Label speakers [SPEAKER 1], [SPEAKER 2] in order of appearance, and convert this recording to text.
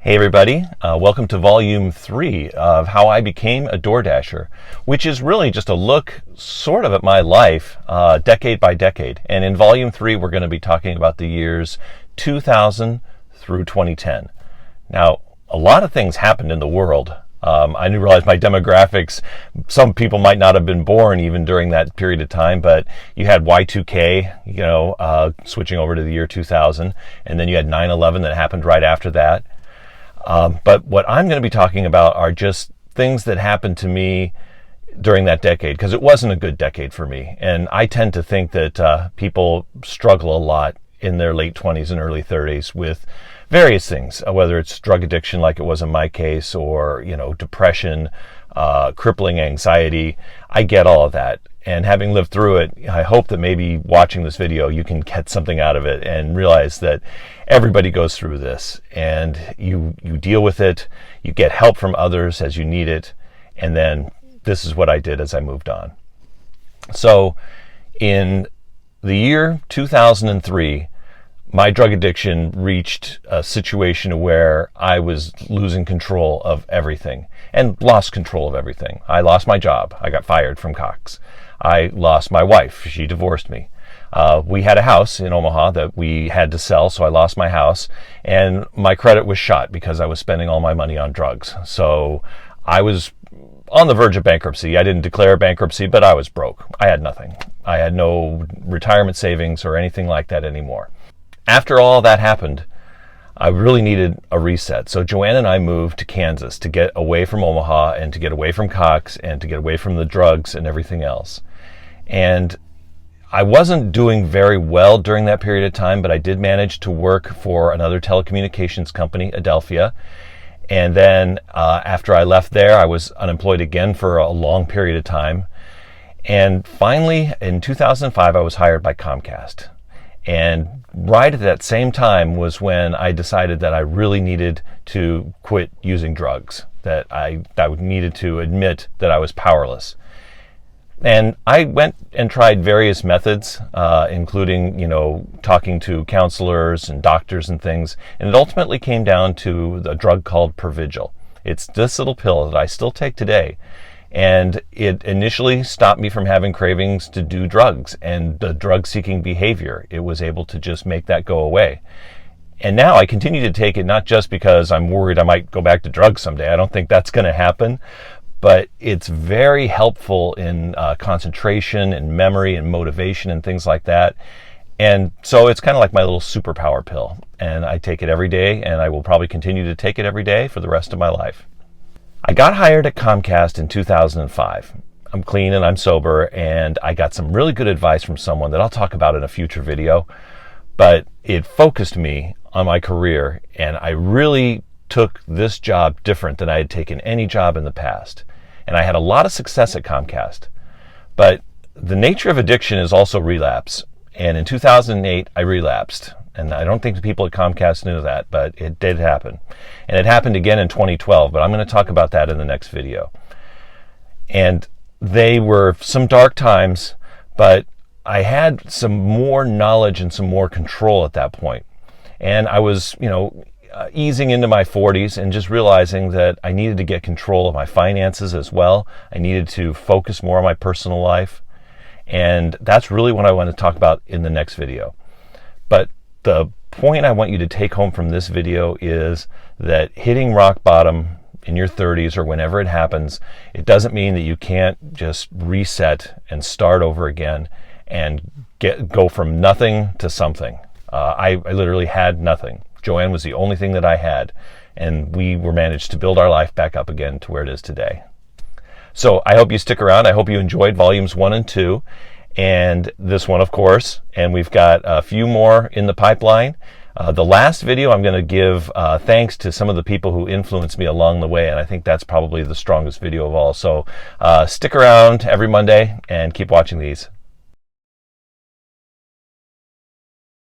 [SPEAKER 1] Hey everybody, welcome to volume 3 of How I Became a DoorDasher, which is really just a look sort of at my life decade by decade. And in volume 3 we're going to be talking about the years 2000 through 2010. Now, a lot of things happened in the world. I didn't realize my demographics, some people might not have been born even during that period of time, but you had Y2K, switching over to the year 2000, and then you had 9/11 that happened right after that. But what I'm going to be talking about are just things that happened to me during that decade, because it wasn't a good decade for me. And I tend to think that people struggle a lot in their late 20s and early 30s with various things, whether it's drug addiction like it was in my case, or depression, crippling anxiety. I get all of that. And having lived through it, I hope that maybe watching this video, you can get something out of it and realize that everybody goes through this, and you deal with it, you get help from others as you need it, and then this is what I did as I moved on. So in the year 2003, my drug addiction reached a situation where I was losing control of everything and lost control of everything. I lost my job. I got fired from Cox. I lost my wife. She divorced me. We had a house in Omaha that we had to sell, so I lost my house, and my credit was shot because I was spending all my money on drugs. So I was on the verge of bankruptcy. I didn't declare bankruptcy, but I was broke. I had nothing. I had no retirement savings or anything like that anymore. After all that happened, I really needed a reset. So Joanne and I moved to Kansas to get away from Omaha and to get away from Cox and to get away from the drugs and everything else. And I wasn't doing very well during that period of time, but I did manage to work for another telecommunications company, Adelphia. And then after I left there, I was unemployed again for a long period of time. And finally, in 2005, I was hired by Comcast. And right at that same time was when I decided that I really needed to quit using drugs, that I needed to admit that I was powerless. And I went and tried various methods, including, talking to counselors and doctors and things. And it ultimately came down to a drug called Provigil. It's this little pill that I still take today. And it initially stopped me from having cravings to do drugs and the drug-seeking behavior. It was able to just make that go away. And now I continue to take it, not just because I'm worried I might go back to drugs someday. I don't think that's going to happen. But it's very helpful in concentration and memory and motivation and things like that. And so it's kind of like my little superpower pill. And I take it every day, and I will probably continue to take it every day for the rest of my life. I got hired at Comcast in 2005. I'm clean and I'm sober, and I got some really good advice from someone that I'll talk about in a future video. But it focused me on my career, and I really took this job different than I had taken any job in the past. And I had a lot of success at Comcast. But the nature of addiction is also relapse. And in 2008, I relapsed. And I don't think the people at Comcast knew that, but it did happen. And it happened again in 2012, but I'm going to talk about that in the next video. And they were some dark times, but I had some more knowledge and some more control at that point. And I was, easing into my 40s and just realizing that I needed to get control of my finances as well. I needed to focus more on my personal life. And that's really what I want to talk about in the next video. But the point I want you to take home from this video is that hitting rock bottom in your 30s or whenever it happens, it doesn't mean that you can't just reset and start over again and go from nothing to something. I literally had nothing. Joanne was the only thing that I had, and we were managed to build our life back up again to where it is today. So I hope you stick around. I hope you enjoyed volumes 1 and 2, and this one, of course, and we've got a few more in the pipeline. The last video, I'm going to give thanks to some of the people who influenced me along the way, and I think that's probably the strongest video of all. So stick around every Monday and keep watching these.